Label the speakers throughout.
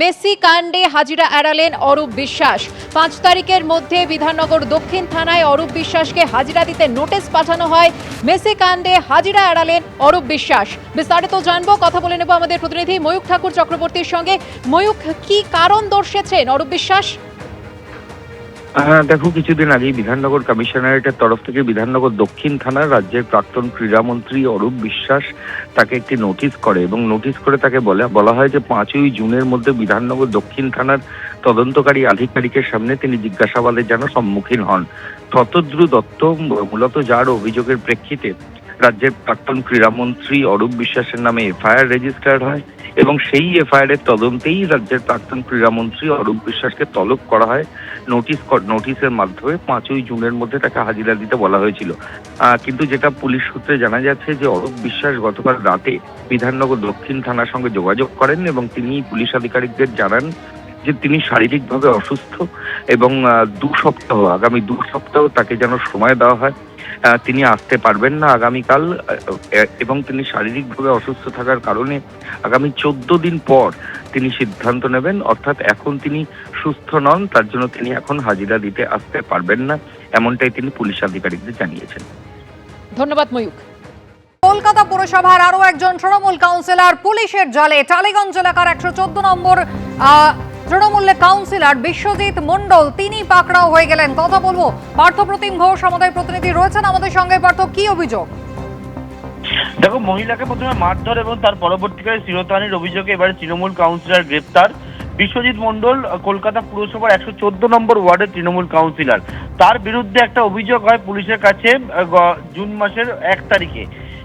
Speaker 1: Messi কাণ্ডে হাজিরা এড়ালেন অরূপ বিশ্বাস। ৫ তারিখের মধ্যে বিধাননগর দক্ষিণ থানায় অরূপ বিশ্বাসকে হাজিরা দিতে নোটিশ পাঠানো হয়। মেসি কাণ্ডে হাজিরা এড়ালেন অরূপ বিশ্বাস। বিস্তারিত জানবো, কথা বলে নেব আমাদের প্রতিনিধি ময়ূখ ঠাকুর চক্রবর্তীর সঙ্গে। ময়ূখ, কি কারণ দর্শাচ্ছেন অরূপ বিশ্বাস?
Speaker 2: দেখো, কিছুদিন আগেই বিধাননগর কমিশনারেটের তরফ থেকে বিধাননগর দক্ষিণ থানার রাজ্যের প্রাক্তন ক্রীড়ামন্ত্রী অরূপ বিশ্বাস তাকে একটি নোটিশ করে এবং নোটিশ করে তাকে বলা হয় যে 5ই জুনের মধ্যে বিধাননগর দক্ষিণ থানার তদন্তকারী আধিকারিকের সামনে তিনি জিজ্ঞাসাবাদের যেন সম্মুখীন হন। শতদ্রু দত্ত মূলত যার অভিযোগের প্রেক্ষিতে রাজ্যের প্রাক্তন ক্রীড়ামন্ত্রী অরূপ বিশ্বাসের নামে এফআইআর রেজিস্টার্ড হয় এবং সেই এফআইআর এর তদন্তেই রাজ্যের প্রাক্তন ক্রীড়ামন্ত্রী অরূপ বিশ্বাসকে তলব করা হয়। নোটিশের মাধ্যমে 5ই জুনের মধ্যে তাকে হাজিরা দিতে বলা হয়েছিল। কিন্তু যেটা পুলিশ সূত্রে জানা যাচ্ছে যে অরূপ বিশ্বাস গতকাল রাতে বিধাননগর দক্ষিণ থানার সঙ্গে যোগাযোগ করেন এবং তিনি পুলিশ আধিকারিকদের জানান যে তিনি শারীরিকভাবে অসুস্থ এবং আগামী 2 সপ্তাহ তাকে যেন সময় দেওয়া হয়। তিনি আসতে পারবেন না আগামীকাল এবং তিনি শারীরিকভাবে অসুস্থ থাকার কারণে আগামী 14 দিন পর তিনি সিদ্ধান্ত নেবেন, অর্থাৎ এখন তিনি সুস্থ নন, তার জন্য তিনি এখন হাজিরা দিতে আসতে পারবেন না, এমনটাই তিনি পুলিশ আধিকারিকদের জানিয়েছেন।
Speaker 1: ধন্যবাদ ময়ূখ। কলকাতা পুরসভার আরো একজন তৃণমূল কাউন্সিলর পুলিশের জালে। টালিগঞ্জ এলাকার 114 নম্বর তৃণমূলের কাউন্সিলর বিশ্বজিৎ মণ্ডল তিনি পাকড়াও হয়ে গেলেন। কথা বলবো পার্থপ্রতিম ঘোষ আমাদের প্রতিনিধি রয়েছেন আমাদের সঙ্গে। পার্থ, কি অভিযোগ?
Speaker 3: দেখো, মহিলাকে প্রথমে মারধর এবং তার পরবর্তীকালে শিরোতানির অভিযোগে এবারে তৃণমূল কাউন্সিলর গ্রেপ্তার। বিশ্বজিৎ মণ্ডল কলকাতা পুরসভার 114 নম্বর ওয়ার্ডের তৃণমূল কাউন্সিলর। তার বিরুদ্ধে একটা অভিযোগ হয় পুলিশের কাছে জুন মাসের 1 তারিখে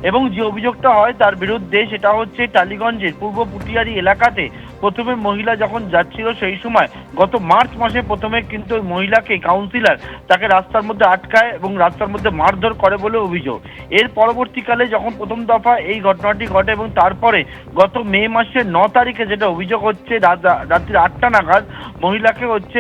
Speaker 3: এবং যে অভিযোগটা হয় তার বিরুদ্ধে সেটা হচ্ছে টালিগঞ্জের পূর্ব পুটিয়ারি এলাকাতে প্রথমে মহিলা যখন যাচ্ছিল সেই সময় গত মার্চ মাসে প্রথমে কিন্তু ওই মহিলাকে কাউন্সিলর তাকে রাস্তার মধ্যে আটকায় এবং রাস্তার মধ্যে মারধর করে বলে অভিযোগ। এর পরবর্তীকালে যখন প্রথম দফা এই ঘটনাটি ঘটে এবং তারপরে গত মে মাসের 9 তারিখে যেটা অভিযোগ হচ্ছে রাত্রি 8টা নাগাদ মহিলাকে হচ্ছে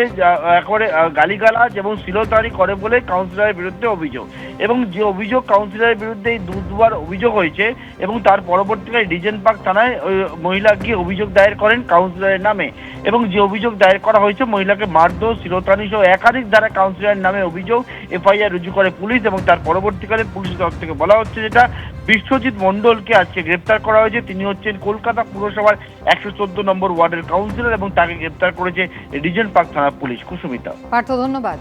Speaker 3: একেবারে গালিগালাজ এবং শ্লীলতাহানি করে বলে কাউন্সিলরের বিরুদ্ধে অভিযোগ এবং যে অভিযোগ কাউন্সিলরের বিরুদ্ধে এই দুবার অভিযোগ হয়েছে এবং তার পরবর্তীকালে ডিজেন পার্ক থানায় ওই মহিলা গিয়ে অভিযোগ দায়ের করেন কাউন্সিলরের নামে এবং যে অভিযোগ দায়ের করা হয়েছে মহিলাকে মারধর, শ্লীলতাহানি সহ একাধিক ধারা কাউন্সিলরের নামে অভিযোগ এফআইআর রুজু করে পুলিশ এবং তার পরবর্তীকালে পুলিশের তরফ থেকে বলা হচ্ছে যেটা বিশ্বজিৎ মণ্ডলকে আজকে গ্রেপ্তার করা হয়েছে। তিনি হচ্ছেন কলকাতা পুরসভার 114 নম্বর ওয়ার্ডের কাউন্সিলর এবং তাকে গ্রেপ্তার করেছে ডিজেন পার্ক থানার পুলিশ। কুসুমিতা।
Speaker 1: পার্থ, ধন্যবাদ।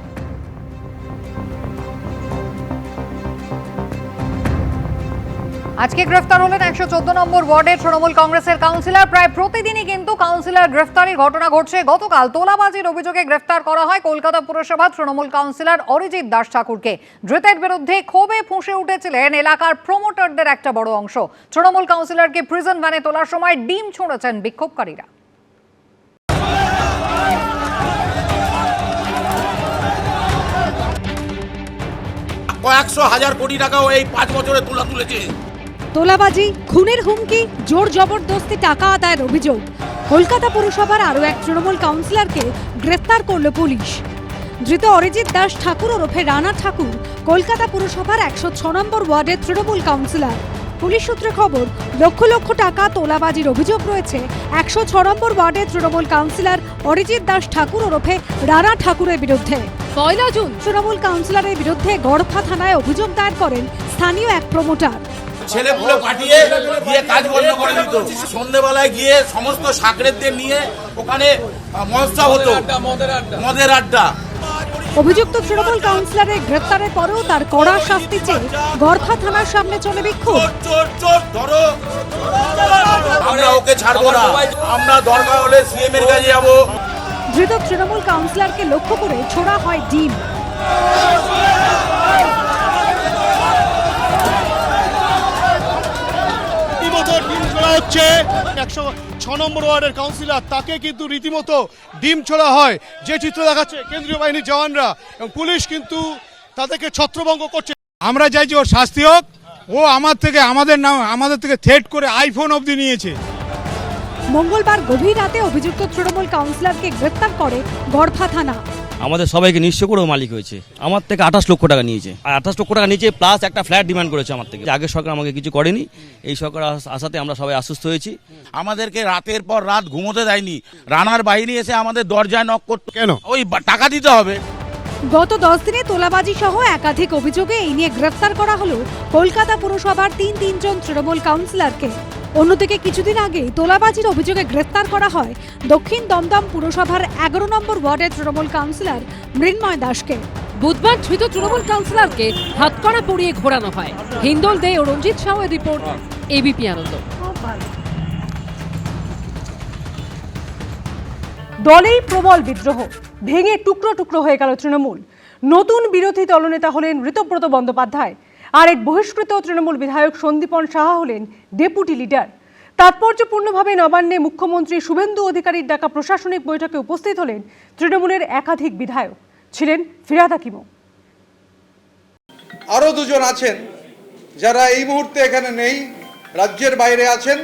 Speaker 1: আজকে গ্রেফতার হলেন 114 নম্বর ওয়ার্ডের তৃণমূল কংগ্রেসের কাউন্সিলর। প্রায় প্রতিদিনই কিন্তু কাউন্সিলর গ্রেফতারির ঘটনা ঘটছে। গতকাল তোলাবাজির অভিযোগে গ্রেফতার করা হয় কলকাতা পুরসভার তৃণমূল কাউন্সিলর অরিজিৎ দাস ঠাকুরকে। ধৃতের বিরুদ্ধে ক্ষোভে ফুঁসে উঠেছিলেন এলাকার প্রমোটারদের একটা বড় অংশ। তৃণমূল কাউন্সিলরকে প্রিজন ভ্যানে তোলার সময় ডিম ছুঁড়েছেন বিক্ষোভকারীরা।
Speaker 4: কয়েকশো হাজার কোটি টাকাও এই 5 বছরে তুলেছে।
Speaker 5: তোলাবাজি, খুনের হুমকি, জোর জবরদস্তি টাকা আদায়ের অভিযোগ। কলকাতা পুরসভার আরও এক তৃণমূল কাউন্সিলরকে গ্রেফতার করল পুলিশ। ধৃত অরিজিৎ দাস ঠাকুর ওরফে রানা ঠাকুর কলকাতা পুরসভার 106 নম্বর ওয়ার্ডের তৃণমূল কাউন্সিলর। পুলিশ সূত্রে খবর, লক্ষ লক্ষ টাকা তোলাবাজির অভিযোগ রয়েছে 106 নম্বর ওয়ার্ডের তৃণমূল কাউন্সিলর অরিজিৎ দাস ঠাকুর ওরফে রানা ঠাকুরের বিরুদ্ধে। 1 জুন তৃণমূল কাউন্সিলরের বিরুদ্ধে গড়ফা থানায় অভিযোগ দায়ের করেন স্থানীয় এক প্রমোটার।
Speaker 4: ছেলেপুলে পাঠিয়ে গিয়ে কাজ বন্ধ করে দিত। সন্ধ্যেবেলায় গিয়ে সমস্ত সাকরেতদের নিয়ে ওখানে মহোৎসব হতো, মদের আড্ডা।
Speaker 5: অভিযুক্ত তৃণমূল কাউন্সিলরের গ্রেফতারের পরেও তার কড়া শাস্তি চেয়ে গড়ফা থানার সামনে চলে বিক্ষোভ।
Speaker 4: আমরা ওকে ছাড়বো না, আমরা দরকার হলে সিএম এর কাছে যাবো।
Speaker 5: ধৃত তৃণমূল কাউন্সিলরকে লক্ষ্য করে ছোড়া হয় ডিম।
Speaker 6: হচ্ছে 106 নম্বর ওয়ার্ডের কাউন্সিলর, তাকে কিন্তু রীতিমতো ডিম ছোড়া হয়। যে চিত্র দেখাচ্ছে কেন্দ্রীয় বাহিনীর জওয়ানরা এবং পুলিশ কিন্তু তাদেরকে ছত্রভঙ্গ করছে।
Speaker 7: আমরা চাইছি ওর শাস্তি হোক। ও আমাদের থেকে থ্রেট করে আইফোন অবধি নিয়েছে।
Speaker 5: মঙ্গলবার গভীর রাতে অভিযুক্ত তৃণমূল কাউন্সিলরকে গ্রেফতার করে গড়ফা থানা।
Speaker 8: আমাদের সবাইকে নিঃস্ব করেও মালিক হয়েছে। আমার থেকে 28 লক্ষ টাকা নিয়েছে, আর 28 লক্ষ টাকা নিয়েছে প্লাস একটা ফ্ল্যাট ডিমান্ড করেছে আমার থেকে। আগের সরকার আমাকে কিছু করেনি, এই সরকার আসাতে আমরা সবাই আশ্বস্ত হয়েছি।
Speaker 4: আমাদেরকে রাতের পর রাত ঘুমোতে দেয়নি, রানার বাহিনী এসে আমাদের দরজায় নক করতো।
Speaker 6: কেন?
Speaker 4: ওই টাকা দিতে হবে।
Speaker 5: গত 10 দিনে তোলাবাজি সহ একাধিক অভিযোগে এই নিয়ে গ্রেফতার করা হলো কলকাতা পুরসভার তিনজন তৃণমূল কাউন্সিলরকে। অন্যদিকে কিছুদিন আগে তোলাবাজির অভিযোগে গ্রেফতার করা হয় দক্ষিণ দমদম পুরসভার 11 নম্বর ওয়ার্ডের তৃণমূল কাউন্সিলর মৃন্ময় দাসকে।
Speaker 9: বুধবার ধৃত তৃণমূল কাউন্সিলরকে হাতকড়া পরিয়ে ঘোরানো হয়। হিন্দোল দে ও রঞ্জিত সাউয়ের রিপোর্ট, এবিপি আনন্দ।
Speaker 10: দলেই প্রবল বিদ্রোহ, ভেঙে টুকরো টুকরো হয়ে গেল তৃণমূল। নতুন বিরোধী দলনেতা হলেন ঋতব্রত বন্দ্যোপাধ্যায়, আর এক বহিষ্কৃত তৃণমূল বিধায়ক সন্দীপন সাহা হলেন ডেপুটি লিডার। তাৎপর্যপূর্ণভাবে নবান্নে মুখ্যমন্ত্রী শুভেন্দু অধিকারীর ডাকা প্রশাসনিক বৈঠকে উপস্থিত হলেন তৃণমূলের একাধিক বিধায়ক, ছিলেন ফিরহাদ হাকিমও।
Speaker 11: আরও দুজন আছেন যারা এই মুহূর্তে এখানে নেই, রাজ্যের বাইরে আছেন।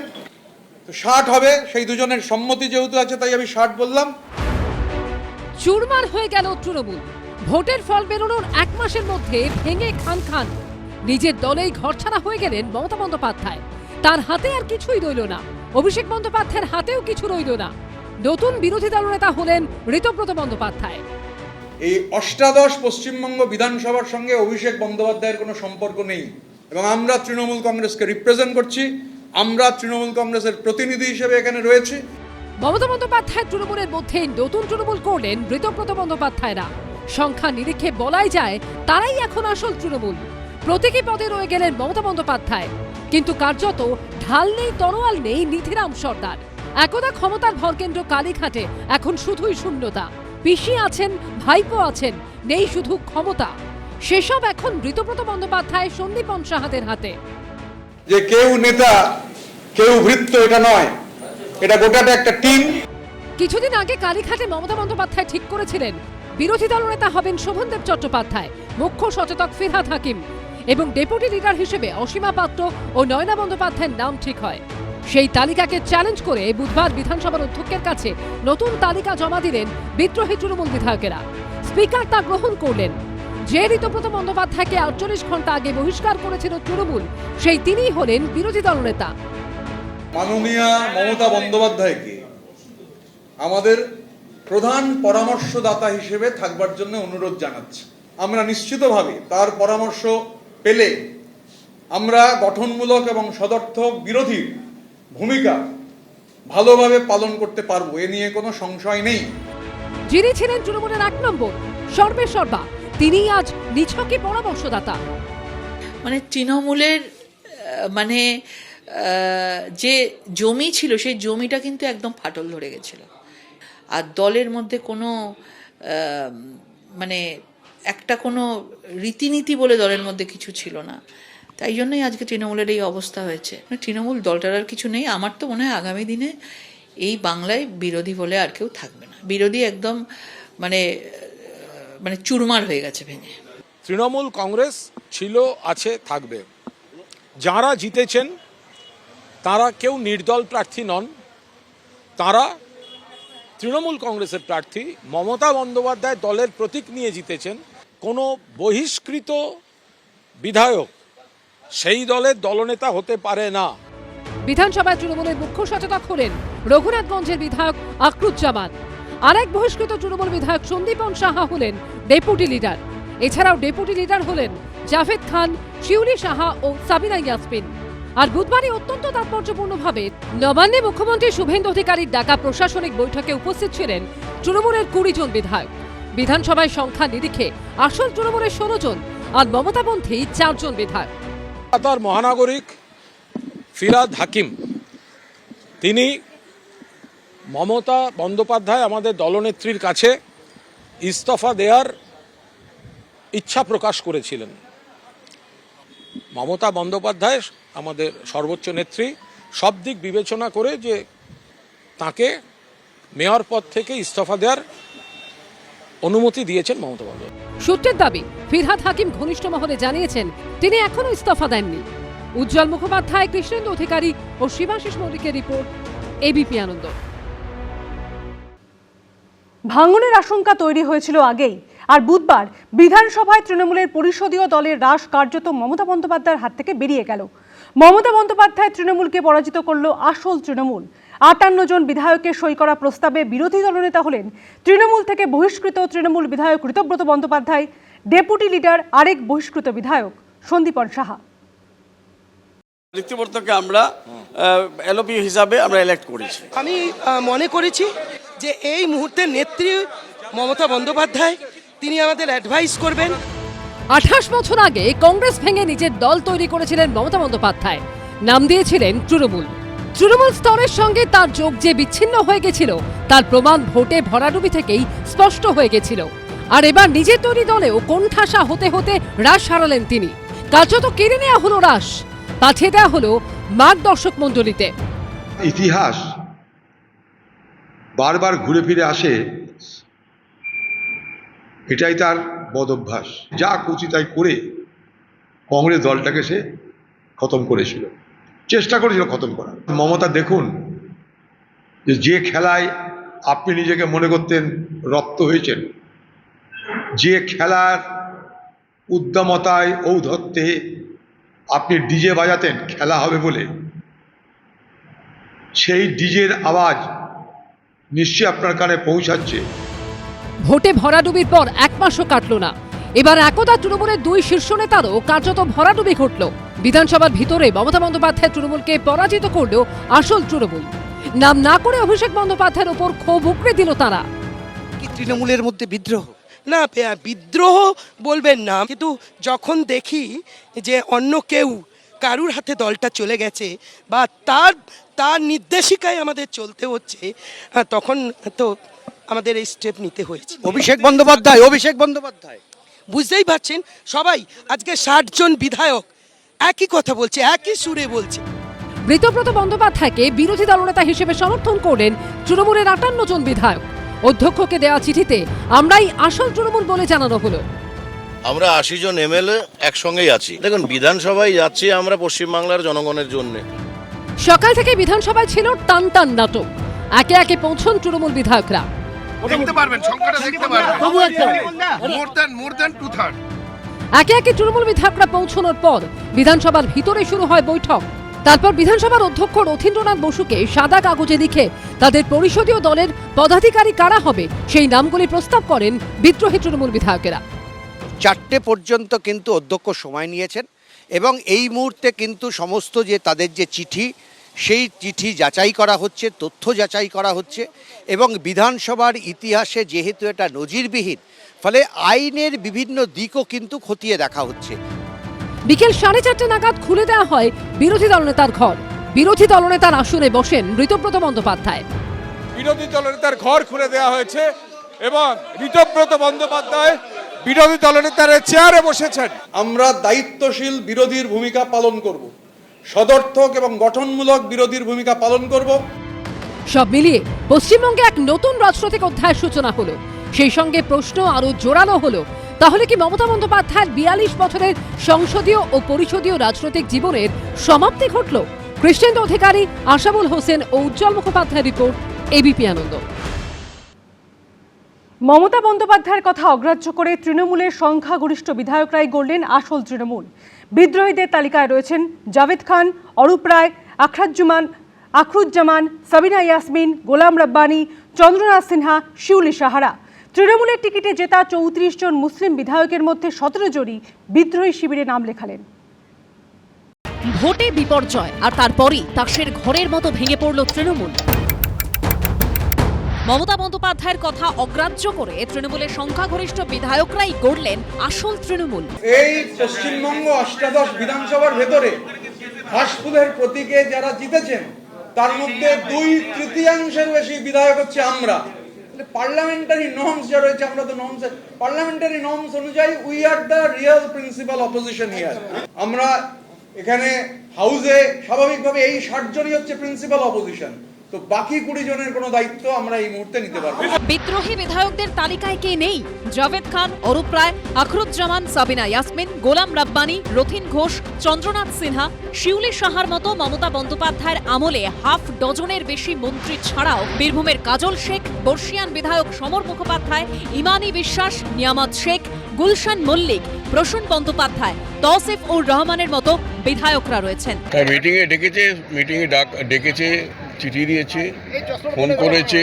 Speaker 11: তো 60 হবে, সেই দুজনের সম্মতি যেহেতু আছে তাই আমি 60 বললাম।
Speaker 9: চুরমার হয়ে গেল তৃণমূল। ভোটের ফল বেরোনোর 1 মাসের মধ্যে ভেঙে খান খান। নিজের দলেই ঘরছাড়া হয়ে গেলেন মমতা বন্দ্যোপাধ্যায়। তার হাতে আর কিছুই রইল না, অভিষেক বন্দ্যোপাধ্যায়ের হাতেও কিছু রইল না। নতুন বিরোধী দলনেতা হলেন ঋতব্রত বন্দ্যোপাধ্যায়।
Speaker 11: এই অষ্টাদশ পশ্চিমবঙ্গ বিধানসভার সঙ্গে অভিষেক বন্দ্যোপাধ্যায়ের কোনো সম্পর্ক নেই, এবং আমরা তৃণমূল কংগ্রেসকে রিপ্রেজেন্ট করছি। আমরা তৃণমূল কংগ্রেসের প্রতিনিধি হিসেবে এখানে রয়েছি।
Speaker 9: মমতা বন্দ্যোপাধ্যায় তৃণমূলের মধ্যে নতুন তৃণমূল করলেন ঋতব্রত বন্দ্যোপাধ্যায়রা। সংখ্যা নিরিখে বলাই যায় তারাই এখন আসল তৃণমূল। প্রতীকী পদে রয়ে গেলেন মমতা বন্দ্যোপাধ্যায়, কিন্তু কার্যত ঢাল নেই, তরোয়াল নেই নিধিরাম সর্দার। একদা ক্ষমতার ভরকেন্দ্র কালীঘাটে এখন শুধুই শূন্যতা। পিসি আছেন, ভাইপো আছেন, নেই শুধু ক্ষমতা। সেসব এখন ঋতব্রত বন্দ্যোপাধ্যায় সন্দীপন সাহাদের হাতে।
Speaker 11: যে কেউ নেতা কেউ ভৃত্য এটা নয়, এটা গোটাটা একটা টিম।
Speaker 9: কিছুদিন আগে কালীঘাটে মমতা বন্দ্যোপাধ্যায় ঠিক করেছিলেন বিরোধী দলনেতা হবেন শোভনদেব চট্টোপাধ্যায়, মুখ্য সচেতক ফিরহাদ হাকিম এবং ডেপুটি লিডার হিসেবে অসীমা পাত্র ও নয়না বন্দ্যোপাধ্যায়ের নাম ঠিক হয়। সেই তালিকাকে চ্যালেঞ্জ করে বুধবার বিধানসভার অধ্যক্ষের কাছে নতুন তালিকা জমা দিলেন বিদ্রোহী তৃণমূল বিধায়কেরা। স্পিকার তা গ্রহণ করলেন। যে ঋতব্রত বন্দ্যোপাধ্যায়কে 48 ঘন্টা আগে বহিষ্কার করেছিল তৃণমূল, সেই তিনিই হলেন বিরোধী দলনেতা।
Speaker 11: মাননীয়া মমতা বন্দ্যোপাধ্যায়কে আমাদের প্রধান পরামর্শদাতা হিসেবে থাকবার জন্য অনুরোধ জানাচ্ছি। আমরা নিশ্চিতভাবে তার পরামর্শ পেলে আমরা গঠনমূলক এবং সদর্থক বিরোধী ভূমিকা ভালোভাবে পালন করতে পারবো, এ নিয়ে কোনো সংশয় নেই।
Speaker 9: যিনি ছিলেন তৃণমূলের 1 নম্বর সর্বেসর্বা, তিনি আজ নিছকই পরামর্শদাতা।
Speaker 12: মানে তৃণমূলের যে জমি ছিল সেই জমিটা কিন্তু একদম ফাটল ধরে গেছিল, আর দলের মধ্যে কোনো একটা কোনো রীতিনীতি বলে দলের মধ্যে কিছু ছিল না। তাই জন্যই আজকে তৃণমূলের এই অবস্থা হয়েছে। তৃণমূল দলটার আর কিছু নেই। আমার তো মনে হয় আগামী দিনে এই বাংলায় বিরোধী বলে আর কেউ থাকবে না। বিরোধী একদম চুরমার হয়ে গেছে ভেঙে।
Speaker 13: তৃণমূল কংগ্রেস ছিল, আছে, থাকবে। যারা জিতেছেন তারা কেউ নির্দল প্রার্থী নন, তারা তৃণমূল কংগ্রেসের প্রার্থী। মমতা বন্দ্যোপাধ্যায় দলের প্রতীক নিয়ে জিতেছেন। কোনো বহিষ্কৃত বিধায়ক সেই দলের দলনেতা হতে পারে না।
Speaker 9: বিধানসভায় তৃণমূলের মুখ্য সচেতক হলেন রঘুনাথগঞ্জের বিধায়ক আকরুজ্জামান। আরেক বহিষ্কৃত তৃণমূল বিধায়ক সন্দীপন সাহা হলেন ডেপুটি লিডার। এছাড়াও ডেপুটি লিডার হলেন জাভেদ খান, শিউলি সাহা ও সাবিনা ইয়াসমিন। আর বুধবারই অত্যন্ত তাৎপর্যপূর্ণভাবে নবান্নে মুখ্যমন্ত্রী শুভেন্দু অধিকারীর ডাকা প্রশাসনিক বৈঠকে উপস্থিত ছিলেন তৃণমূলের 20 জন বিধায়ক। বিধানসভায় সংখ্যা নিরিখে আসল তৃণমূলের 16 জন আর মমতাপন্থী 4 জন বিধায়ক।
Speaker 13: কলকাতার মহানাগরিক ফিরহাদ হাকিম, তিনি মমতা বন্দ্যোপাধ্যায় আমাদের দলনেত্রীর কাছে ইস্তফা দেওয়ার ইচ্ছা প্রকাশ করেছিলেন। মমতা বন্দ্যোপাধ্যায় আমাদের সর্বোচ্চ নেত্রী সব দিক বিবেচনা করে যে তাকে মেয়র পদ থেকে ইস্তফা দেওয়ার অনুমতি দিয়েছেন মমতা বন্দ্যোপাধ্যায়।
Speaker 9: সূত্রের দাবি, ফিরহাদ হাকিম ঘনিষ্ঠ মহলে জানিয়েছেন তিনি এখনো ইস্তফা দেননি। উজ্জ্বল মুখোপাধ্যায়, কৃষ্ণেন্দু অধিকারী ও শিবাশিস মল্লিকের রিপোর্ট, এবিপি আনন্দ।
Speaker 10: ভাঙনের আশঙ্কা তৈরি হয়েছিল আগেই, আর বুধবার বিধানসভায় তৃণমূলের পরিষদীয় দলের রাশ কার্যত মমতা বন্দ্যোপাধ্যায়ের হাত থেকে বেরিয়ে গেল। মমতা বন্দ্যোপাধ্যায় তৃণমূলকে পরাজিত করল আসল তৃণমূল। 58 জন বিধায়কের সই করা প্রস্তাবে বিরোধী দলনেতা হলেন তৃণমূল থেকে বহিষ্কৃত তৃণমূল বিধায়ক ঋতব্রত বন্দ্যোপাধ্যায়, ডেপুটি লিডার আরেক বহিষ্কৃত বিধায়ক সন্দীপন সাহা।
Speaker 14: ঋতব্রতকে আমরা এলপি হিসাবে আমরা ইলেক্ট করেছি।
Speaker 15: আমি মনে করেছি যে এই মুহূর্তে নেত্রী মমতা বন্দ্যোপাধ্যায় তিনি আমাদের অ্যাডভাইস করবেন।
Speaker 9: 28 বছর আগে কংগ্রেস ভেঙে নিজের দল তৈরি করেছিলেন মমতা বন্দ্যোপাধ্যায়, নাম দিয়েছিলেন তৃণমূল। তৃণমূল স্তরের সঙ্গে তার যোগ যে বিচ্ছিন্ন হয়ে গেছিল তার প্রমাণ ভোটে ভরাডুবি থেকেই স্পষ্ট হয়ে গেছিল। আর এবার নিজের তৈরি দলেও কোণঠাসা হতে হতে রাশ হারালেন তিনি। কার্যত কেড়ে নেওয়া হলো রাশ, পাঠিয়ে দেওয়া হলো মার্গদর্শক মণ্ডলীতে।
Speaker 16: ইতিহাস বারবার ঘুরে ফিরে আসে, এটাই তার বদ অভ্যাস। যা খুশি তাই করে কংগ্রেস দলটাকে সে খতম করেছিল, চেষ্টা করেছিল খতম করার। মমতা দেখুন যে খেলায় আপনি নিজেকে মনে করতেন রপ্ত হয়েছেন, যে খেলার উদ্দামতায় ঔদ্ধত্যে আপনি ডিজে বাজাতেন খেলা হবে বলে, সেই ডিজের আওয়াজ নিশ্চয়ই আপনার কানে পৌঁছাচ্ছে।
Speaker 9: ভোটে ভরাডুবির পর 1 মাসও কাটল না, এবার একদা তৃণমূলের 2 শীর্ষ নেতারও কার্যত ভরাডুবি ঘটল। বিধানসভার ভিতরে মমতা বন্দ্যোপাধ্যায় তৃণমূলকে পরাজিত করল আসল তৃণমূল। নাম না করে অভিষেক বন্দ্যোপাধ্যায়ের ওপর ক্ষোভ উগড়ে দিল তারা।
Speaker 15: কি তৃণমূলের মধ্যে বিদ্রোহ? না, বিদ্রোহ বলবেন না, কিন্তু যখন দেখি যে অন্য কেউ কারুর হাতে দলটা চলে গেছে বা তার নির্দেশিকায় আমাদের চলতে হচ্ছে, তখন তো আমাদের এই স্টেপ নিতে হয়েছে।
Speaker 14: অভিষেক বন্দ্যোপাধ্যায়
Speaker 15: বুঝতেই পারছেন, সবাই আজকে 60 জন বিধায়ক একই কথা বলছে, একই সুরে বলছে।
Speaker 9: ঋতব্রত বন্দ্যোপাধ্যায়কে বিরোধী দলনেতা হিসেবে সমর্থন করলেন তৃণমূলের 58 জন বিধায়ক। অধ্যক্ষকে দেওয়া চিঠিতে আমরাই আসল তৃণমূল বলে জানানো হলো।
Speaker 17: আমরা 80 জন এমএলএ একসঙ্গেই আছি। দেখুন, বিধানসভায় যাচ্ছি আমরা পশ্চিমবাংলার জনগণের জন্য।
Speaker 9: সকাল থেকে বিধানসভায় ছিল টান টান নাটক। একে একে পৌঁছন তৃণমূল বিধায়করা।
Speaker 6: দেখতে পারবেন, সংখ্যাটা দেখতে পারবেন, মোর দ্যান 2/3।
Speaker 9: একে একে তৃণমূল বিধায়করা পৌঁছানোর পর বিধানসভার ভিতরে শুরু হয় বৈঠক। তারপর বিধানসভার অধ্যক্ষ রথীন্দ্রনাথ বসুকে সাদা কাগজে লিখে তাদের পরিষদীয় দলের পদাধিকারী কারা হবে সেই নামগুলি প্রস্তাব করেন বিদ্রোহী তৃণমূল বিধায়কেরা।
Speaker 14: 4টে পর্যন্ত কিন্তু অধ্যক্ষ সময় নিয়েছেন এবং এই মুহূর্তে কিন্তু সমস্ত যে তাদের যে চিঠি, সেই চিঠি যাচাই করা হচ্ছে, তথ্য যাচাই করা হচ্ছে এবং বিধানসভার ইতিহাসে যেহেতু এটা নজিরবিহীন, ফলে আইনের বিভিন্ন দিকও কিন্তু খতিয়ে দেখা হচ্ছে।
Speaker 9: বিকেল 4:30 নাগাদ খুলে দেওয়া হয় বিরোধী দলনেতার ঘর। বিরোধী দলনেতার আসনে বসেন ঋতব্রত বন্দ্যোপাধ্যায়।
Speaker 13: বিরোধী দলনেতার ঘর খুলে দেওয়া হয়েছে এবং ঋতব্রত বন্দ্যোপাধ্যায় বিরোধী দলনেতার চেয়ারে বসেছেন।
Speaker 11: আমরা দায়িত্বশীল বিরোধীর ভূমিকা পালন করব, সদর্থক এবং গঠনমূলক বিরোধীর ভূমিকা পালন করব।
Speaker 9: সব মিলিয়ে পশ্চিমবঙ্গে এক নতুন রাজনৈতিক অধ্যায়ের সূচনা হলো। সেই সঙ্গে প্রশ্ন আরো জোরালো হলো, তাহলে কি মমতা বন্দ্যোপাধ্যায়ের 42 বছরের সংসদীয় ও পরিষদীয় রাজনৈতিক জীবনের সমাপ্তি ঘটল? কৃষ্ণেন্দু অধিকারী, আশাবুল হোসেন ও উজ্জ্বল মুখোপাধ্যায়ের রিপোর্ট, এবিপি আনন্দ।
Speaker 10: মমতা বন্দ্যোপাধ্যায়ের কথা অগ্রাহ্য করে তৃণমূলের সংখ্যাগরিষ্ঠ বিধায়করাই গড়লেন আসল তৃণমূল। বিদ্রোহীদের তালিকায় রয়েছেন জাভেদ খান, অরূপ রায়, আখরুজ্জামান, সাবিনা ইয়াসমিন, গোলাম রব্বানী, চন্দ্রনাথ সিনহা, শিউলি সাহারা। তৃণমূলের টিকিটে জেতা 34 জন মুসলিম বিধায়কের মধ্যে 17 জনই বিদ্রোহী শিবিরে নাম লেখালেন।
Speaker 5: ভোটে বিপর্যয় আর তারপরই তাসের ঘরের মতো ভেঙে পড়ল তৃণমূল। মমতা বন্দ্যোপাধ্যায়ের কথা অগ্রাহ্য করে তৃণমূলের সংখ্যাগরিষ্ঠ বিধায়করাই গড়লেন আসল তৃণমূল।
Speaker 11: এই পশ্চিমবঙ্গ 88 বিধানসভার ভেতরে হাসফুলের প্রতীকে যারা জিতেছেন তার মধ্যে 2/3 বেশি বিধায়ক হচ্ছে আমরা। পার্লামেন্টারি নর্মস যা রয়েছে, আমরা তো নর্মস, পার্লামেন্টারি নর্মস অনুযায়ী we are the real principal opposition here. আমরা এখানে হাউসে স্বাভাবিকভাবে এই 60 জনই হচ্ছে প্রিন্সিপাল অপোজিশন। তো বাকি 20 জনের কোনো দায়িত্ব আমরা এই মুহূর্তে নিতে পারবো না।
Speaker 9: বিদ্রোহী বিধায়কদের তালিকায় কে নেই? জাভেদ খান, অরূপ রায়, আখরুজ্জামান, সাবিনা ইয়াসমিন, গোলাম রাব্বানি, রথিন ঘোষ, চন্দ্রনাথ সিনহা, শিউলি সাহার মতো মমতা বন্দ্যোপাধ্যায়ের আমলে হাফ ডজনের বেশি মন্ত্রী ছাড়াও বীরভূমের কাজল শেখ, বর্ষিয়ান বিধায়ক সমর মুখোপাধ্যায়, ইমানি বিশ্বাস, নিয়ামত শেখ, গুলশান মল্লিক, প্রসূন বন্দ্যোপাধ্যায়, তৌসিফ উর রহমানের মতো বিধায়করা রয়েছেন।
Speaker 18: মিটিংয়ে ডেকেছে, চিঠি দিয়েছে, ফোন করেছে,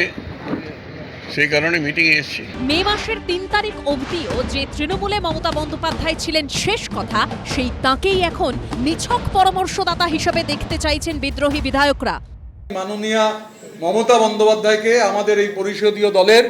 Speaker 18: সেই কারণে মিটিংয়ে এসেছি।
Speaker 9: মে মাসের 3 তারিখ অবধিও যে তৃণমূলে মমতা বন্দ্যোপাধ্যায় ছিলেন শেষ কথা, সেই তাঁকেই এখন নিছক পরামর্শদাতা হিসেবে দেখতে চাইছেন বিদ্রোহী বিধায়করা।
Speaker 11: মাননীয়া মমতা বন্দ্যোপাধ্যায়কে আমাদের এই পরিষদীয় দলের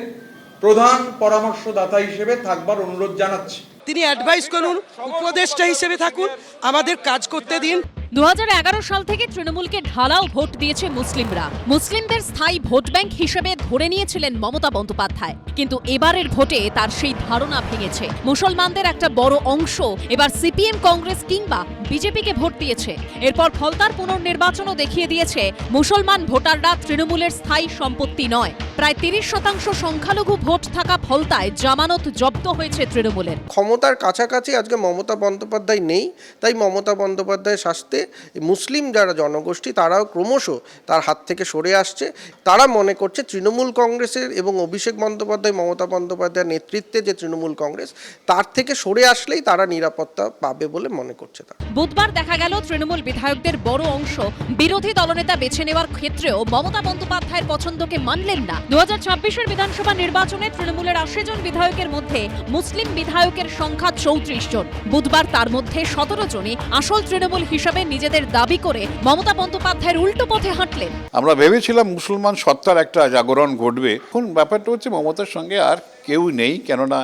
Speaker 11: প্রধান পরামর্শদাতা হিসেবে থাকবার অনুরোধ জানাচ্ছি।
Speaker 15: তিনি অ্যাডভাইস করুন, উপদেষ্টা হিসেবে থাকুন, আমাদের কাজ করতে দিন।
Speaker 9: 2011 সাল থেকে তৃণমূলকে ঢালাও ভোট দিয়েছে মুসলিমরা। মুসলিমদের স্থায়ী ভোট ব্যাংক হিসেবে ধরে নিয়েছিলেন মমতা বন্দ্যোপাধ্যায়, কিন্তু এবারের ভোটে তার সেই ধারণা ভেঙেছে। মুসলমানদের একটা বড় অংশ এবার সিপিএম, কংগ্রেস কিংবা বিজেপিকে ভোট দিয়েছে। এরপর ফলতার পুনর্নির্বাচনও দেখিয়ে দিয়েছে মুসলমান ভোটাররা তৃণমূলের স্থায়ী সম্পত্তি নয়। প্রায় 30% সংখ্যালঘু ভোট থাকা ফলতায় জামানত জব্দ হয়েছে তৃণমূলের।
Speaker 19: ক্ষমতার কাছাকাছি আজকে মমতা বন্দ্যোপাধ্যায় নেই, তাই মমতা বন্দ্যোপাধ্যায়ের শাস্তে মুসলিম যারা জনগোষ্ঠী তারাও ক্রমশ তার হাত থেকে সরে আসছে। তারা মনে করছে তৃণমূল কংগ্রেসের এবং অভিষেক বন্দ্যোপাধ্যায়, মমতা বন্দ্যোপাধ্যায়ের নেতৃত্বে যে তৃণমূল কংগ্রেস, তার থেকে সরে আসলেই তারা নিরাপত্তা পাবে বলে মনে করছে তারা।
Speaker 9: বুধবার দেখা গেল তৃণমূল বিধায়কদের বড় অংশ বিরোধী দলনেতা বেছে নেওয়ার ক্ষেত্রেও মমতা বন্দ্যোপাধ্যায়ের পছন্দকে মানলেন না। 2026-এর বিধানসভা নির্বাচনে তৃণমূলের 80 জন বিধায়কের মধ্যে মুসলিম বিধায়কের সংখ্যা 34 জন। বুধবার তার মধ্যে 17 জনই আসল তৃণমূল হিসাবে নিজেদের দাবি করে মমতা বন্দ্যোপাধ্যায়ের উল্টো পথে হাঁটলেন।
Speaker 18: আমরা ভেবেছিলাম মুসলমান সত্তার একটা জাগরণ ঘটবে। এখন ব্যাপারটা হচ্ছে মমতার সঙ্গে আর কেউ নেই, কেননা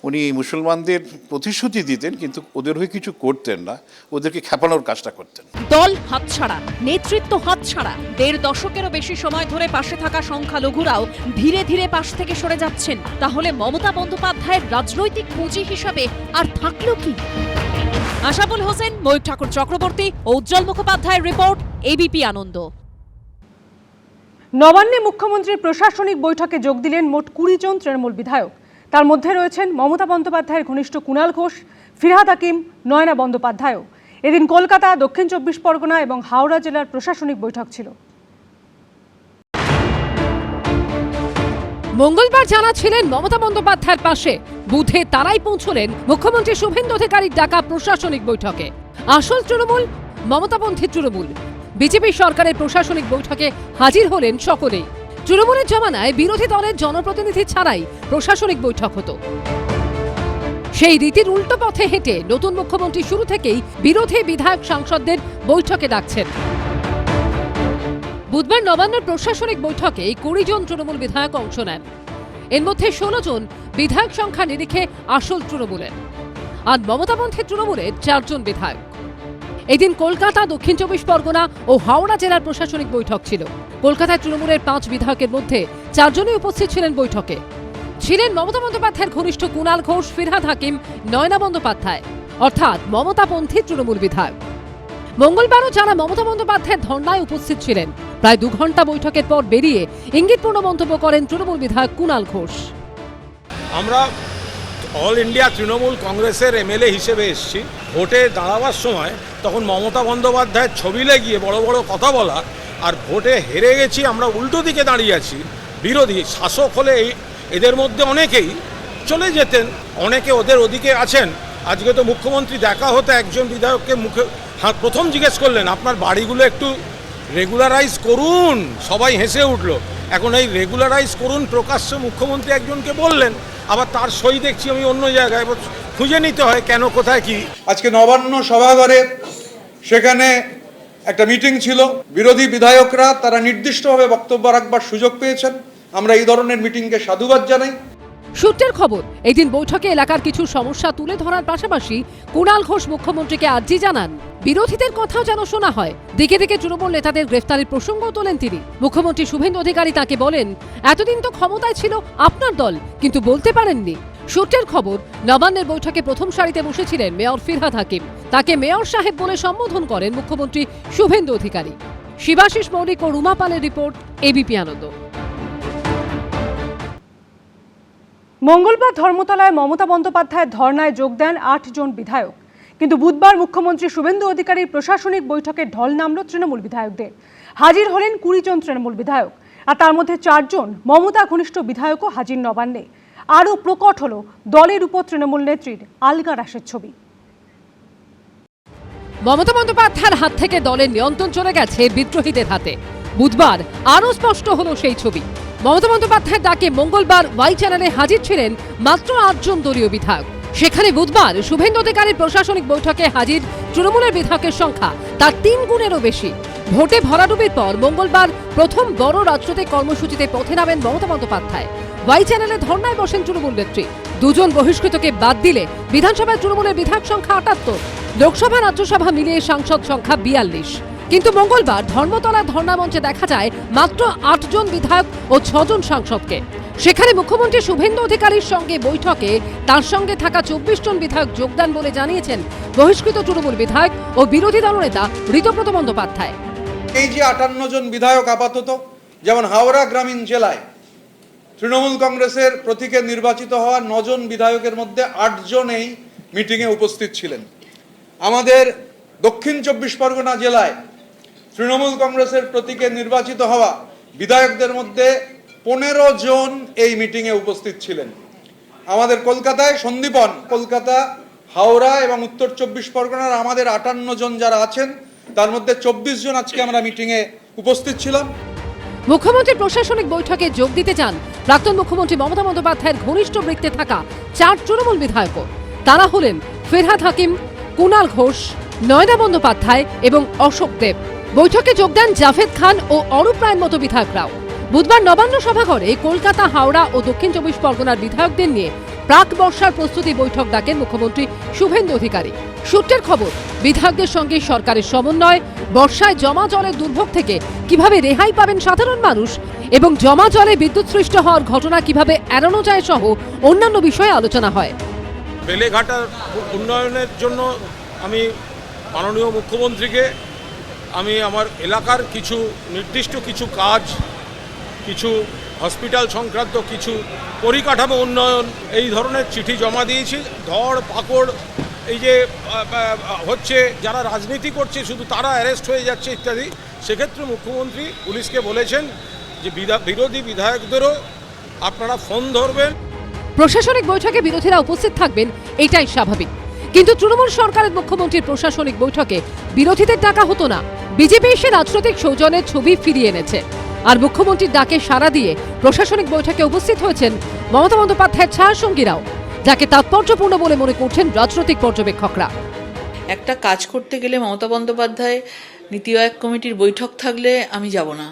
Speaker 18: উনি মুসলমানদের প্রতিশ্রুতি দিতেন কিন্তু ওদের হয়ে কিছু করতেন না, ওদেরকে খেপানোর কাজটা করতেন।
Speaker 9: দল হাতছাড়া, নেতৃত্ব হাতছাড়া, 1.5 দশকেরও বেশি সময় ধরে পাশে থাকা সংখ্যালঘুরাও ধীরে ধীরে পাশ থেকে সরে যাচ্ছেন। তাহলে মমতা বন্দ্যোপাধ্যায়ের রাজনৈতিক পুঁজি হিসাবে আর থাকলো কি? আশাফুল হোসেন, ময়ূর ঠাকুর চক্রবর্তী ও উজ্জ্বল মুখোপাধ্যায়ের রিপোর্ট, এবিপি আনন্দ।
Speaker 10: নবান্নে মুখ্যমন্ত্রীর প্রশাসনিক বৈঠকে যোগ দিলেন মোট 20 জন তৃণমূল বিধায়ক। তার মধ্যে রয়েছেন মমতা বন্দ্যোপাধ্যায়ের ঘনিষ্ঠ কুণাল ঘোষ, ফিরহাদ হাকিম, নয়না বন্দ্যোপাধ্যায়ও। এদিন কলকাতা, দক্ষিণ 24 পরগনা এবং হাওড়া জেলার প্রশাসনিক বৈঠক ছিল।
Speaker 9: মঙ্গলবার জানা ছিলেন মমতা বন্দ্যোপাধ্যায়ের পাশে, বুধে তারাই পৌঁছলেন মুখ্যমন্ত্রী শুভেন্দু অধিকারীর ডাকা প্রশাসনিক বৈঠকে। আসল তৃণমূল, মমতাপন্থী তৃণমূল, বিজেপি সরকারের প্রশাসনিক বৈঠকে হাজির হলেন সকলেই। তৃণমূলের জমানায় বিরোধী দলের জনপ্রতিনিধি ছাড়াই প্রশাসনিক বৈঠক হতো। সেই রীতির উল্টো পথে হেঁটে নতুন মুখ্যমন্ত্রী শুরু থেকেই বিরোধী বিধায়ক সাংসদদের বৈঠকে ডাকছেন। বুধবার নবান্নের প্রশাসনিক বৈঠকে 20 জন তৃণমূল বিধায়ক অংশ নেন। এর মধ্যে 16 জন বিধায়ক সংখ্যা নিরিখে আসল তৃণমূলের, আর মমতাপন্থী তৃণমূলের 4 জন বিধায়ক। এদিন কলকাতা, দক্ষিণ 24 পরগনা ও হাওড়া জেলার প্রশাসনিক বৈঠক ছিল। কলকাতায় তৃণমূলের 5 বিধায়কের মধ্যে 4 জনই উপস্থিত ছিলেন বৈঠকে। ছিলেন মমতা বন্দ্যোপাধ্যায়ের ঘনিষ্ঠ কুণাল ঘোষ, ফিরহাদ হাকিম, নয়না বন্দ্যোপাধ্যায়, অর্থাৎ মমতাপন্থী তৃণমূল বিধায়ক। মঙ্গলবারও যারা মমতা বন্দ্যোপাধ্যায়ের ধর্নায় উপস্থিত ছিলেন, প্রায় 2 ঘন্টা বৈঠকের পর বেরিয়ে ইঙ্গিতপূর্ণ মন্তব্য করেন তৃণমূল বিধায়ক কুণাল ঘোষ।
Speaker 13: আমরা অল ইন্ডিয়া তৃণমূল কংগ্রেসের এমএলএ হিসেবে এসেছি। ভোটে দাঁড়াবার সময় তখন মমতা বন্দ্যোপাধ্যায়ের ছবি লাগিয়ে বড় বড় কথা বলা, আর ভোটে হেরে গেছি আমরা উল্টো দিকে দাঁড়িয়ে আছি। বিরোধী শাসক হলে এদের মধ্যে অনেকেই চলে যেতেন, অনেকে ওদের ওদিকে আছেন। আজকে তো মুখ্যমন্ত্রী দেখা হতে একজন বিধায়ককে মুখে প্রথম জিজ্ঞেস করলেন, আপনার বাড়িগুলো একটু রেগুলারাইজ করুন। সবাই হেসে উঠলো। এখন এই রেগুলারাইজ করুন প্রকাশ্যে মুখ্যমন্ত্রী একজনকে বললেন, আবার তার সই দেখছি আমি অন্য জায়গায়। খুঁজে নিতে হয় কেন, কোথায় কি।
Speaker 11: আজকে নবান্ন সভাঘরে সেখানে একটা মিটিং ছিল। বিরোধী বিধায়করা তারা নির্দিষ্টভাবে বক্তব্য রাখবার সুযোগ পেয়েছেন। আমরা এই ধরনের মিটিংকে সাধুবাদ জানাই।
Speaker 9: সূত্রের খবর, এদিন বৈঠকে এলাকার কিছু সমস্যা তুলে ধরার পাশাপাশি কুণাল ঘোষ মুখ্যমন্ত্রীকে আর্জি জানান বিরোধীদের কথাও যেন শোনা হয়। দিকে দিকে তৃণমূল নেতাদের গ্রেফতারের প্রসঙ্গ তোলেন তিনি। মুখ্যমন্ত্রী শুভেন্দু অধিকারী তাকে বলেন, এতদিন তো ক্ষমতায় ছিল আপনার দল, কিন্তু বলতে পারেননি। সূত্রের খবর, নবান্নের বৈঠকে প্রথম সারিতে বসেছিলেন মেয়র ফিরহাদ হাকিম। তাকে মেয়র সাহেব বলে সম্বোধন করেন মুখ্যমন্ত্রী শুভেন্দু অধিকারী। শিবাশিস মৌলিক ও রুমা পালের রিপোর্ট, এবিপি আনন্দ।
Speaker 10: মঙ্গলবার ধর্মতলায় মমতা বন্দ্যোপাধ্যায়ের ধর্নায় যোগ দেন 8 জন বিধায়ক, কিন্তু বুধবার মুখ্যমন্ত্রী শুভেন্দু অধিকারীর প্রশাসনিক বৈঠকে ঢল নামল তৃণমূল বিধায়কদের। হাজির হলেন 20 জন তৃণমূল বিধায়ক, আর তার মধ্যে 4 জন মমতা ঘনিষ্ঠ বিধায়কও হাজির নবান্নে। আরও প্রকট হল দলের উপর তৃণমূল নেত্রীর আলগা রাশের ছবি।
Speaker 9: মমতা বন্দ্যোপাধ্যায়ের হাত থেকে দলের নিয়ন্ত্রণ চলে গেছে বিদ্রোহীদের হাতে। বুধবার আরও স্পষ্ট হলো সেই ছবি। মমতা বন্দ্যোপাধ্যায়ের ডাকে মঙ্গলবার ওয়াই চ্যানেলে হাজির ছিলেন মাত্র 8 জন দলীয় বিধায়ক। সেখানে বুধবার শুভেন্দু অধিকারীর প্রশাসনিক বৈঠকে হাজির তৃণমূলের বিধায়কের সংখ্যা তার 3 গুণেরও বেশি। ভোটে ভরাডুবির পর মঙ্গলবার প্রথম বড় রাজনৈতিক কর্মসূচিতে পথে নামেন মমতা বন্দ্যোপাধ্যায়। ওয়াই চ্যানেলে ধর্নায় বসেন তৃণমূল নেত্রী। 2 জন বহিষ্কৃতকে বাদ দিলে বিধানসভায় তৃণমূলের বিধায়ক সংখ্যা 78, লোকসভা রাজ্যসভা মিলিয়ে সাংসদ সংখ্যা 42। কিন্তু মঙ্গলবার ধর্মতলার ধর্ণা মঞ্চে দেখা যায় মাত্র 8 জন বিধায়ক ও 6 জন সাংসদকে। সেখানে মুখ্যমন্ত্রী শুভেন্দু অধিকারীর সঙ্গে বৈঠকে তার সঙ্গে থাকা 24 জন বিধায়ক যোগদান বলে জানিয়েছেন বহিষ্কৃত তৃণমূল বিধায়ক ও বিরোধী দলনেতা ঋতব্রত বন্দ্যোপাধ্যায়।
Speaker 11: এই যে 58 জন বিধায়ক আপাতত, যেমন হাওড়া গ্রামীণ জেলায় তৃণমূল কংগ্রেসের প্রতীকে নির্বাচিত হওয়া 9 জন বিধায়কের মধ্যে 8 জন এই মিটিংয়ে উপস্থিত ছিলেন। আমাদের দক্ষিণ 24 পরগনা জেলায় তৃণমূল কংগ্রেসের প্রতীকে নির্বাচিত হওয়া বিধায়কদের মধ্যে 15 জন এই মিটিংয়ে উপস্থিত ছিলেন। আমাদের কলকাতায় সন্দীপন, কলকাতা, হাওড়া এবং উত্তর 24 পরগনার আমাদের 58 জন যারা আছেন তার মধ্যে 24 জন আজকে আমরা মিটিংয়ে উপস্থিত ছিলাম।
Speaker 9: মুখ্যমন্ত্রী প্রশাসনিক বৈঠকে যোগ দিতে চান প্রাক্তন মুখ্যমন্ত্রী মমতা বন্দ্যোপাধ্যায়ের ঘনিষ্ঠ বৃত্তে থাকা 4 তৃণমূল বিধায়ক। তারা হলেন ফেরহাদ হাকিম, কুণাল ঘোষ, নয়না বন্দ্যোপাধ্যায় এবং অশোক দেব। বৈঠকে যোগ দেন জাভেদ খান ও অরূপ রায়ের মতো বিধায়করাও। বুধবার নবান্ন সভাঘরে কলকাতা, হাওড়া ও দক্ষিণ 24 পরগনার বিধায়কদের নিয়ে প্রাক বর্ষার প্রস্তুতি বৈঠক ডাকেন মুখ্যমন্ত্রী শুভেন্দু অধিকারী। সূত্রের খবর, বিধায়কদের সঙ্গে সরকারের সমন্বয়, বর্ষায় জমা জলের দুর্ভোগ থেকে কিভাবে রেহাই পাবেন সাধারণ মানুষ এবং জমা জলে বিদ্যুৎ সৃষ্টি হওয়ার ঘটনা কিভাবে এড়ানো যায় সহ অন্যান্য বিষয়ে আলোচনা হয়।
Speaker 13: বেলেঘাটার উন্নয়নের জন্য আমি মাননীয় মুখ্যমন্ত্রীকে আমার এলাকার কিছু নির্দিষ্ট কিছু কাজ, কিছু হসপিটাল সংক্রান্ত কিছু পরিকাঠামো উন্নয়ন, এই ধরনের চিঠি জমা দিয়েছি। ধর পাকড় এই যে হচ্ছে, যারা রাজনীতি করছে শুধু তারা অ্যারেস্ট হয়ে যাচ্ছে ইত্যাদি, সেক্ষেত্রে মুখ্যমন্ত্রী পুলিশকে বলেছেন যে বিরোধী বিধায়কদেরও আপনারা ফোন ধরবেন।
Speaker 9: প্রশাসনিক বৈঠকে বিরোধীরা উপস্থিত থাকবেন, এটাই স্বাভাবিক। কিন্তু তৃণমূল সরকারের মুখ্যমন্ত্রীর প্রশাসনিক বৈঠকে বিরোধীদের ডাকা হতো না। বিজেপি এসে রাজনৈতিক সৌজন্যের ছবি ফিরিয়ে এনেছে। আর মুখ্যমন্ত্রীর ডাকে সাড়া দিয়ে প্রশাসনিক বৈঠকে উপস্থিত হয়েছেন মমতা বন্দ্যোপাধ্যায়ের ছায়াসঙ্গীরাও, যাকে তাৎপর্যপূর্ণ বলে মনে করছেন রাজনৈতিক পর্যবেক্ষকরা।
Speaker 12: একটা কাজ করতে গেলে মমতা বন্দ্যোপাধ্যায় নীতি আয়োগ কমিটির বৈঠক থাকলে আমি যাব না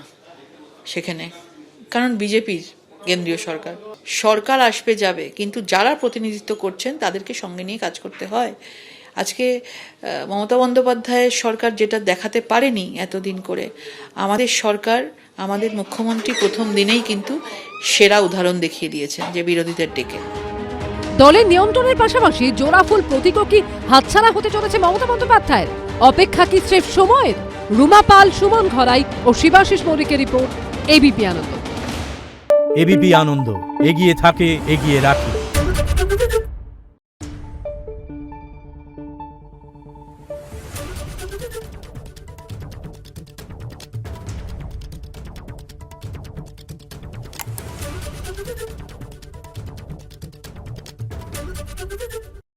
Speaker 12: সেখানে, কারণ বিজেপির কেন্দ্রীয় সরকার আসবে যাবে, কিন্তু যারা প্রতিনিধিত্ব করছেন তাদেরকে সঙ্গে নিয়ে কাজ করতে হয়। আজকে মমতা বন্দ্যোপাধ্যায়ের সরকার যেটা দেখাতে পারেনি এতদিন করে, আমাদের সরকার, আমাদের মুখ্যমন্ত্রী প্রথম দিনেই কিন্তু সেরা উদাহরণ দেখিয়ে দিয়েছেন যে বিরোধীদের ডেকে।
Speaker 9: দলের নিয়ন্ত্রণের পাশাপাশি জোড়াফুল প্রতীকও কি হাতছাড়া হতে চলেছে মমতা বন্দ্যোপাধ্যায়ের? অপেক্ষা কি স্রেফ সময়ের? রুমা পাল, সুমন ঘরাই ও শিবাশিস মৌলিকের রিপোর্ট, এবিপি আনন্দ।
Speaker 20: এবিপি আনন্দ, এগিয়ে থাকে, এগিয়ে রাখে।